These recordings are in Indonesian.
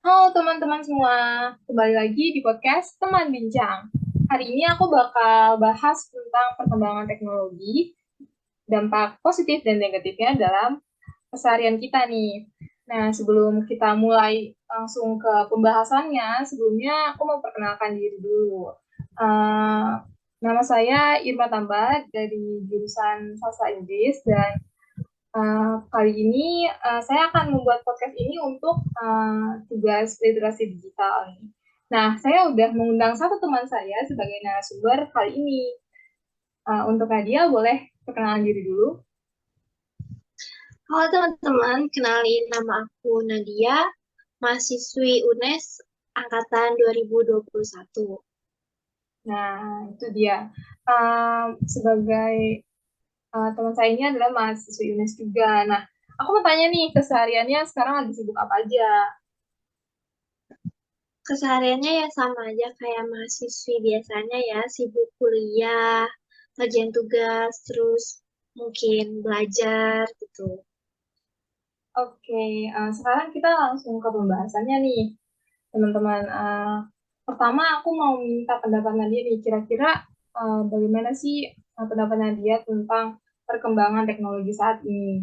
Halo teman-teman semua, kembali lagi di podcast Teman Bincang. Hari ini aku bakal bahas tentang perkembangan teknologi, dampak positif dan negatifnya dalam keseharian kita nih. Nah, sebelum kita mulai langsung ke pembahasannya, sebelumnya aku mau perkenalkan diri dulu. Eh, Nama saya Irma Tambah dari jurusan Sastra Inggris dan kali ini saya akan membuat podcast ini untuk tugas literasi digital nih. Nah, saya udah mengundang satu teman saya sebagai narasumber kali ini. Untuk Nadia, boleh perkenalan diri dulu? Halo teman-teman, kenalin nama aku Nadia, mahasiswi UNES angkatan 2021. Nah, itu dia. Sebagai teman saya ini adalah mahasiswa UNES juga. Nah, aku mau tanya nih, kesehariannya sekarang lagi sibuk apa aja? Kesehariannya ya sama aja kayak mahasiswi biasanya ya, sibuk kuliah, kerjaan tugas, terus mungkin belajar gitu. Oke, sekarang kita langsung ke pembahasannya nih. Teman-teman. Pertama, aku mau minta pendapat Nadia nih, kira-kira bagaimana sih pendapat Nadia tentang perkembangan teknologi saat ini?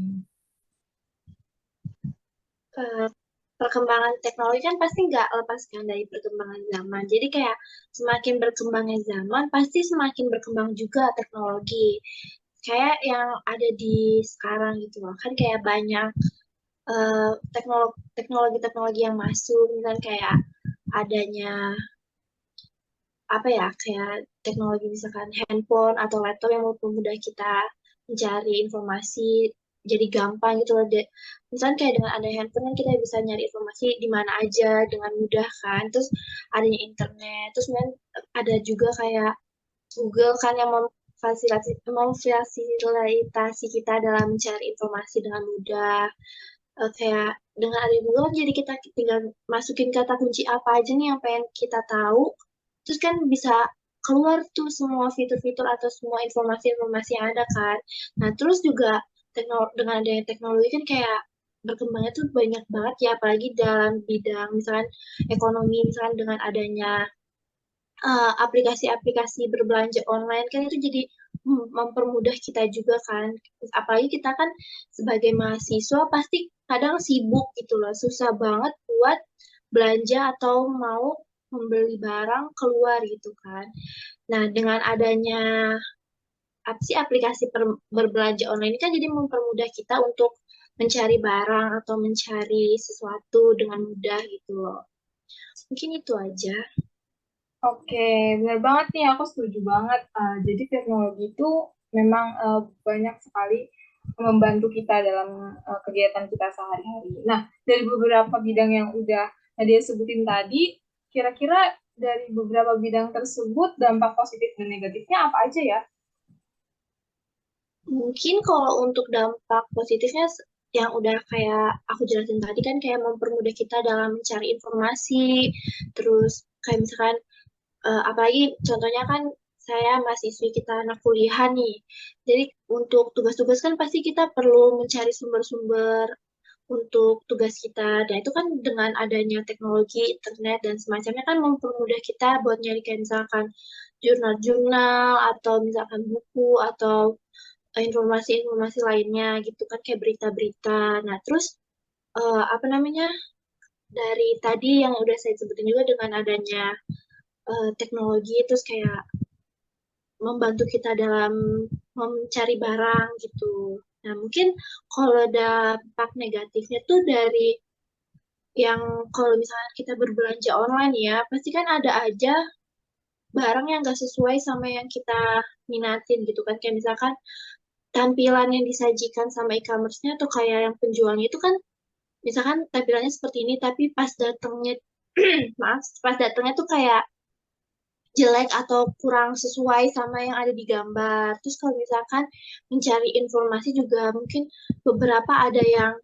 Eh, Perkembangan teknologi kan pasti nggak lepas kan dari perkembangan zaman. Jadi kayak semakin berkembangnya zaman, pasti semakin berkembang juga teknologi. Kayak yang ada di sekarang gitu loh. Kan kayak banyak teknologi-teknologi yang masuk, misalnya kayak adanya apa ya, kayak teknologi misalkan handphone atau laptop yang mempermudah kita mencari informasi jadi gampang gitu loh. Misalnya kayak dengan ada handphone kan kita bisa nyari informasi di mana aja dengan mudah kan. Terus adanya internet, terus kemudian ada juga kayak Google kan yang memfasilitasi kita dalam mencari informasi dengan mudah. Kayak dengan ada Google kan jadi kita tinggal masukin kata kunci apa aja nih yang pengen kita tahu, terus kan bisa keluar tuh semua fitur-fitur atau semua informasi-informasi yang ada kan. Nah terus juga dengan adanya teknologi kan kayak berkembangnya tuh banyak banget ya, apalagi dalam bidang misalkan ekonomi, misalkan dengan adanya aplikasi-aplikasi berbelanja online kan itu jadi mempermudah kita juga kan. Apalagi kita kan sebagai mahasiswa pasti kadang sibuk gitu loh, susah banget buat belanja atau mau membeli barang keluar gitu kan. Nah, dengan adanya apa sih aplikasi berbelanja online ini kan jadi mempermudah kita untuk mencari barang atau mencari sesuatu dengan mudah gitu loh. Mungkin itu aja. Oke, benar banget nih, aku setuju banget. Jadi teknologi itu memang banyak sekali membantu kita dalam kegiatan kita sehari-hari. Nah, dari beberapa bidang yang udah Nadia sebutin tadi, kira-kira dari beberapa bidang tersebut dampak positif dan negatifnya apa aja ya? Mungkin kalau untuk dampak positifnya yang udah kayak aku jelasin tadi kan kayak mempermudah kita dalam mencari informasi, terus kayak misalkan apalagi contohnya kan saya mahasiswi kita anak kuliah nih. Jadi untuk tugas-tugas kan pasti kita perlu mencari sumber-sumber untuk tugas kita. Dan itu kan dengan adanya teknologi, internet, dan semacamnya kan mempermudah kita buat nyari kayak misalkan jurnal-jurnal, atau misalkan buku, atau informasi-informasi lainnya gitu kan, kayak berita-berita. Nah, terus apa namanya, dari tadi yang udah saya sebutin juga dengan adanya teknologi, terus kayak membantu kita dalam mencari barang gitu. Nah, mungkin kalau dampak negatifnya tuh dari yang kalau misalnya kita berbelanja online ya, pasti kan ada aja barang yang nggak sesuai sama yang kita minatin gitu kan. Kayak misalkan tampilan yang disajikan sama e-commerce-nya atau kayak yang penjualnya itu kan misalkan tampilannya seperti ini tapi pas datangnya maaf, pas datangnya tuh kayak jelek atau kurang sesuai sama yang ada di gambar. Terus kalau misalkan mencari informasi juga mungkin beberapa ada yang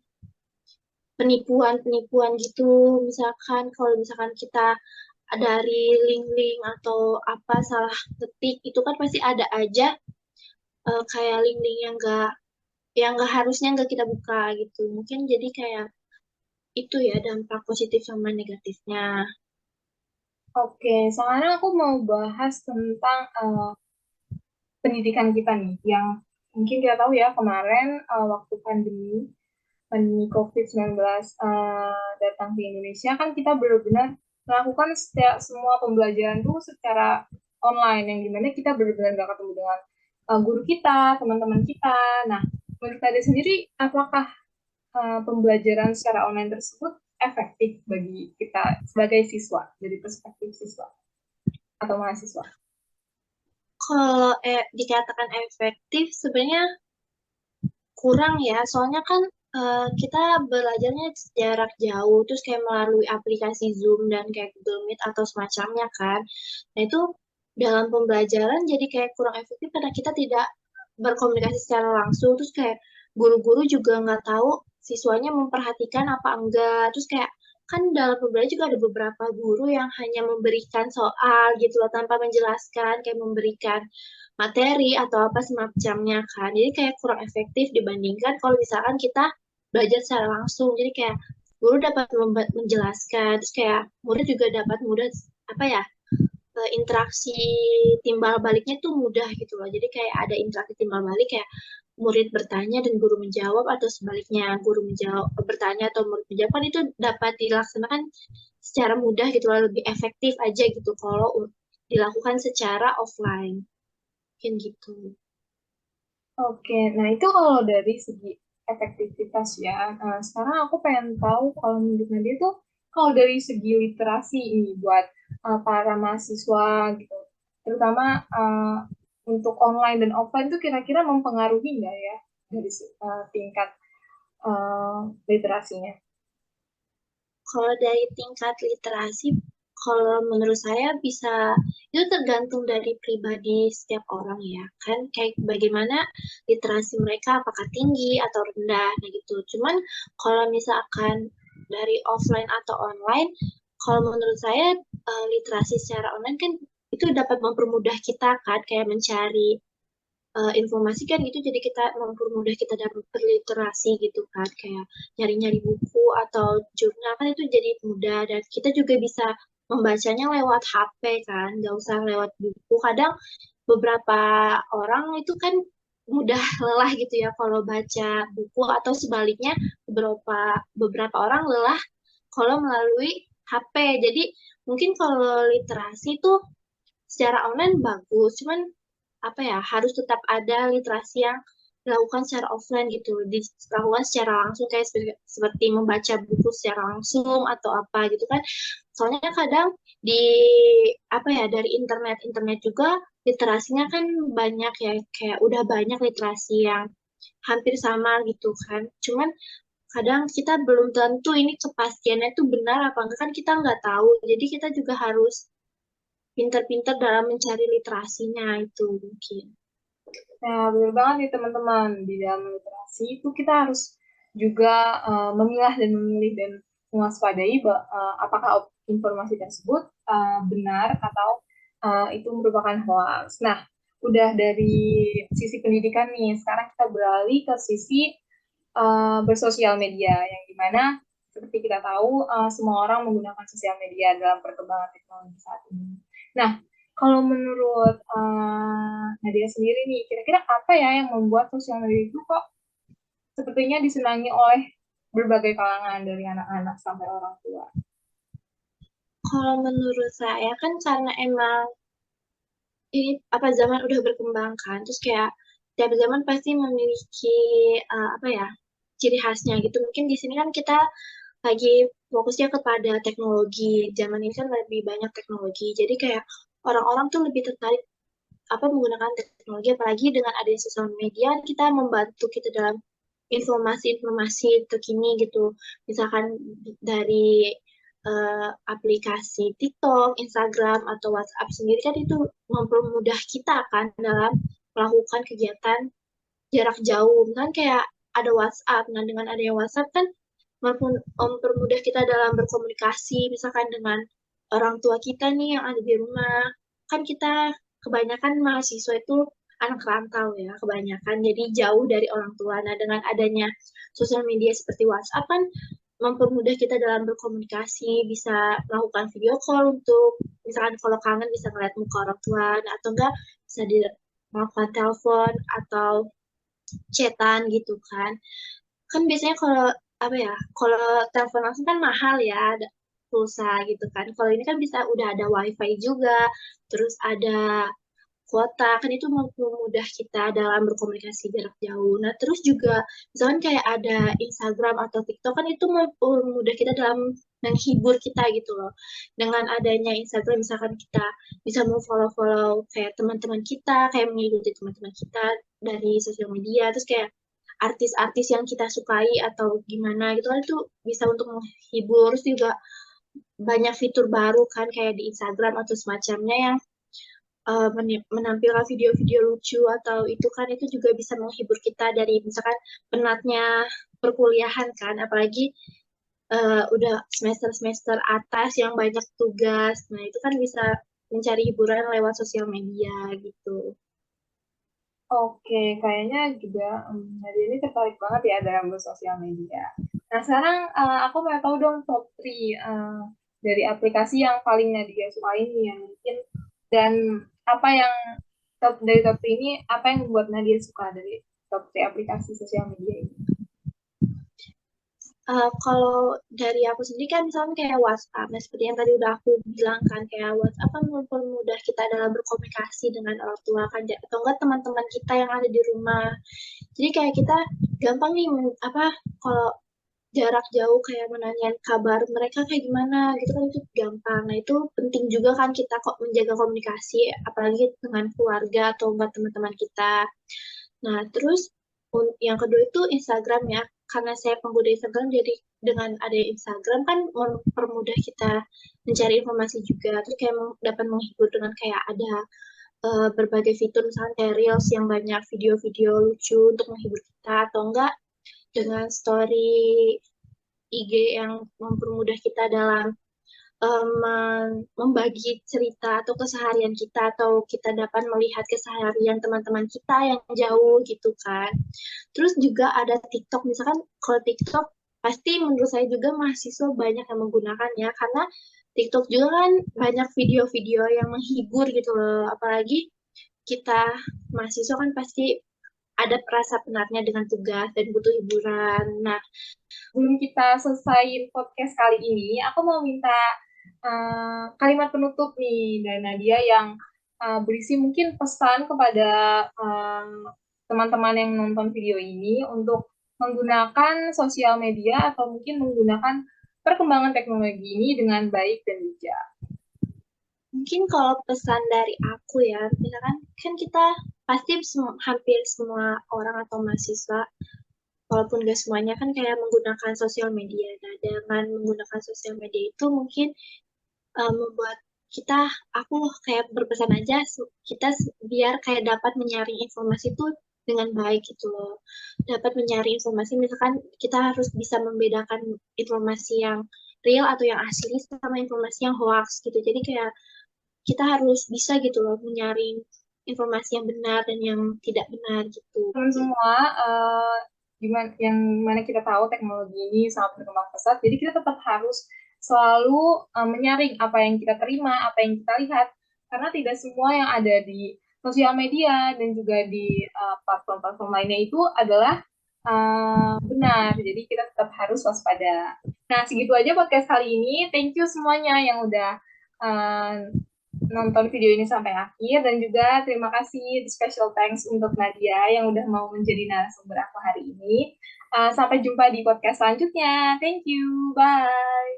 penipuan-penipuan gitu. Misalkan kalau misalkan kita dari link-link atau apa salah ketik itu kan pasti ada aja kayak link-link yang nggak harusnya nggak kita buka gitu. Mungkin jadi kayak itu ya dampak positif sama negatifnya. Oke, sekarang aku mau bahas tentang pendidikan kita nih, yang mungkin kita tahu ya kemarin waktu pandemi COVID-19 datang ke Indonesia, kan kita benar-benar melakukan setiap semua pembelajaran tuh secara online, yang dimana kita benar-benar nggak ketemu dengan guru kita, teman-teman kita. Nah, menurut Ade sendiri, apakah pembelajaran secara online tersebut efektif bagi kita sebagai siswa, dari perspektif siswa atau mahasiswa? Kalau dikatakan efektif sebenarnya kurang ya, soalnya kan kita belajarnya jarak jauh, terus kayak melalui aplikasi Zoom dan kayak Google Meet atau semacamnya kan. Nah itu dalam pembelajaran jadi kayak kurang efektif karena kita tidak berkomunikasi secara langsung, terus kayak guru-guru juga nggak tahu siswanya memperhatikan apa enggak, terus kayak kan dalam pembelajaran juga ada beberapa guru yang hanya memberikan soal gitu loh tanpa menjelaskan, kayak memberikan materi atau apa semacamnya kan. Jadi kayak kurang efektif dibandingkan kalau misalkan kita belajar secara langsung. Jadi kayak guru dapat menjelaskan, terus kayak murid juga dapat mudah apa ya interaksi timbal baliknya tuh mudah gitu loh. Jadi kayak ada interaksi timbal balik kayak murid bertanya dan guru menjawab atau sebaliknya guru menjawab bertanya atau murid menjawab kan itu dapat dilaksanakan secara mudah gitu loh, lebih efektif aja gitu kalau dilakukan secara offline. Mungkin gitu. Oke, nah itu kalau dari segi efektivitas ya. Nah, sekarang aku pengen tahu kalau menurut Nadia itu kalau dari segi literasi ini buat para mahasiswa gitu, terutama untuk online dan offline itu kira-kira mempengaruhi nggak ya dari tingkat literasinya? Kalau dari tingkat literasi, kalau menurut saya bisa, itu tergantung dari pribadi setiap orang ya. Kan kayak bagaimana literasi mereka, apakah tinggi atau rendah, nah gitu. Cuman kalau misalkan dari offline atau online, kalau menurut saya literasi secara online kan itu dapat mempermudah kita kan, kayak mencari informasi kan itu jadi kita mempermudah kita dapat berliterasi gitu kan kayak nyari-nyari buku atau jurnal kan itu jadi mudah dan kita juga bisa membacanya lewat HP kan nggak usah lewat buku kadang beberapa orang itu kan mudah lelah gitu ya kalau baca buku atau sebaliknya beberapa beberapa orang lelah kalau melalui HP jadi mungkin kalau literasi itu secara online bagus cuman apa ya harus tetap ada literasi yang dilakukan secara offline gitu dilakukan secara langsung kayak seperti membaca buku secara langsung atau apa gitu kan soalnya kadang di apa ya dari internet juga literasinya kan banyak ya kayak udah banyak literasi yang hampir sama gitu kan cuman kadang kita belum tentu ini kepastiannya itu benar apa enggak kan kita nggak tahu jadi kita juga harus pinter-pinter dalam mencari literasinya itu mungkin. Nah, benar banget nih teman-teman. Di dalam literasi itu kita harus juga memilah dan memilih dan mewaspadai apakah informasi tersebut benar atau itu merupakan hoax. Nah, udah dari sisi pendidikan nih, sekarang kita beralih ke sisi bersosial media, yang dimana seperti kita tahu semua orang menggunakan sosial media dalam perkembangan teknologi saat ini. Nah, kalau menurut Nadia sendiri nih, kira-kira apa ya yang membuat sosial media itu kok sepertinya disenangi oleh berbagai kalangan dari anak-anak sampai orang tua? Kalau menurut saya kan karena emang ini apa zaman udah berkembang kan, terus kayak tiap zaman pasti memiliki apa ya ciri khasnya gitu. Mungkin di sini kan kita lagi fokusnya kepada teknologi. Zaman ini kan lebih banyak teknologi. Jadi kayak orang-orang tuh lebih tertarik apa menggunakan teknologi apalagi dengan adanya sosial media kita membantu kita dalam informasi-informasi terkini gitu. Misalkan dari aplikasi TikTok, Instagram, atau WhatsApp sendiri kan itu mempermudah kita kan dalam melakukan kegiatan jarak jauh. Kan kayak ada WhatsApp. Nah, dengan adanya WhatsApp kan mempermudah kita dalam berkomunikasi, misalkan dengan orang tua kita nih yang ada di rumah. Kan kita kebanyakan mahasiswa itu anak rantau ya, kebanyakan. Jadi jauh dari orang tua. Nah, dengan adanya sosial media seperti WhatsApp kan mempermudah kita dalam berkomunikasi, bisa melakukan video call untuk misalkan kalau kangen bisa ngeliat muka orang tua, nah, atau enggak bisa melakukan telepon atau chatan gitu kan. Kan biasanya kalau apa ya, kalau telepon langsung kan mahal ya, ada pulsa gitu kan. Kalau ini kan bisa udah ada wifi juga, terus ada kuota, kan itu mempermudah kita dalam berkomunikasi jarak jauh. Nah, terus juga misalkan kayak ada Instagram atau TikTok kan itu mempermudah kita dalam menghibur kita gitu loh. Dengan adanya Instagram misalkan kita bisa follow kayak teman-teman kita, kayak mengikuti teman-teman kita dari sosial media, terus kayak artis-artis yang kita sukai atau gimana gitu kan itu bisa untuk menghibur. Terus juga banyak fitur baru kan kayak di Instagram atau semacamnya yang menampilkan video-video lucu atau itu kan itu juga bisa menghibur kita dari misalkan penatnya perkuliahan kan, apalagi udah semester-semester atas yang banyak tugas, nah itu kan bisa mencari hiburan lewat sosial media gitu. Oke, kayaknya juga Nadia ini tertarik banget ya dalam bersosial media. Nah, sekarang aku mau tahu dong top 3 dari aplikasi yang paling Nadia sukain nih yang mungkin dan apa yang dari top 3 ini apa yang membuat Nadia suka dari top 3 aplikasi sosial media ini? Kalau dari aku sendiri kan misalnya kayak WhatsApp, nah seperti yang tadi udah aku bilang kan kayak WhatsApp kan mempermudah kita dalam berkomunikasi dengan orang tua kan, atau enggak teman-teman kita yang ada di rumah. Jadi kayak kita gampang nih apa kalau jarak jauh kayak menanyain kabar mereka kayak gimana gitu kan itu gampang. Nah itu penting juga kan kita kok menjaga komunikasi apalagi dengan keluarga atau enggak teman-teman kita. Nah terus yang kedua itu Instagram ya, karena saya pengguna Instagram jadi dengan ada Instagram kan mempermudah kita mencari informasi juga, terus kayak dapat menghibur dengan kayak ada berbagai fitur misalnya kayak Reels yang banyak video-video lucu untuk menghibur kita atau enggak dengan story IG yang mempermudah kita dalam membagi cerita atau keseharian kita atau kita dapat melihat keseharian teman-teman kita yang jauh gitu kan. Terus juga ada TikTok, misalkan kalau TikTok pasti menurut saya juga mahasiswa banyak yang menggunakannya karena TikTok juga kan banyak video-video yang menghibur gitu loh. Apalagi kita mahasiswa kan pasti ada rasa penatnya dengan tugas dan butuh hiburan. Nah, Sebelum kita selesai podcast kali ini, aku mau minta kalimat penutup nih dari Nadia yang berisi mungkin pesan kepada teman-teman yang nonton video ini untuk menggunakan sosial media atau mungkin menggunakan perkembangan teknologi ini dengan baik dan bijak. mungkin kalau pesan dari aku ya, misalkan kan kita pasti hampir semua orang atau mahasiswa, walaupun gak semuanya kan kayak menggunakan sosial media. Nah, dengan menggunakan sosial media itu mungkin membuat kita, aku kayak berpesan aja, kita biar kayak dapat menyaring informasi itu dengan baik gitu loh. Dapat menyaring informasi, misalkan kita harus bisa membedakan informasi yang real atau yang asli sama informasi yang hoax gitu. Jadi kayak kita harus bisa gitu loh menyaring informasi yang benar dan yang tidak benar gitu. Teman semua, yang mana kita tahu teknologi ini sangat berkembang pesat, jadi kita tetap harus selalu menyaring apa yang kita terima, apa yang kita lihat, karena tidak semua yang ada di sosial media dan juga di platform-platform lainnya itu adalah benar. Jadi kita tetap harus waspada. Nah, segitu aja podcast kali ini. Thank you semuanya yang udah uh, nonton video ini sampai akhir dan juga terima kasih special thanks untuk Nadia yang udah mau menjadi narasumber aku hari ini. Sampai jumpa di podcast selanjutnya. Thank you. Bye.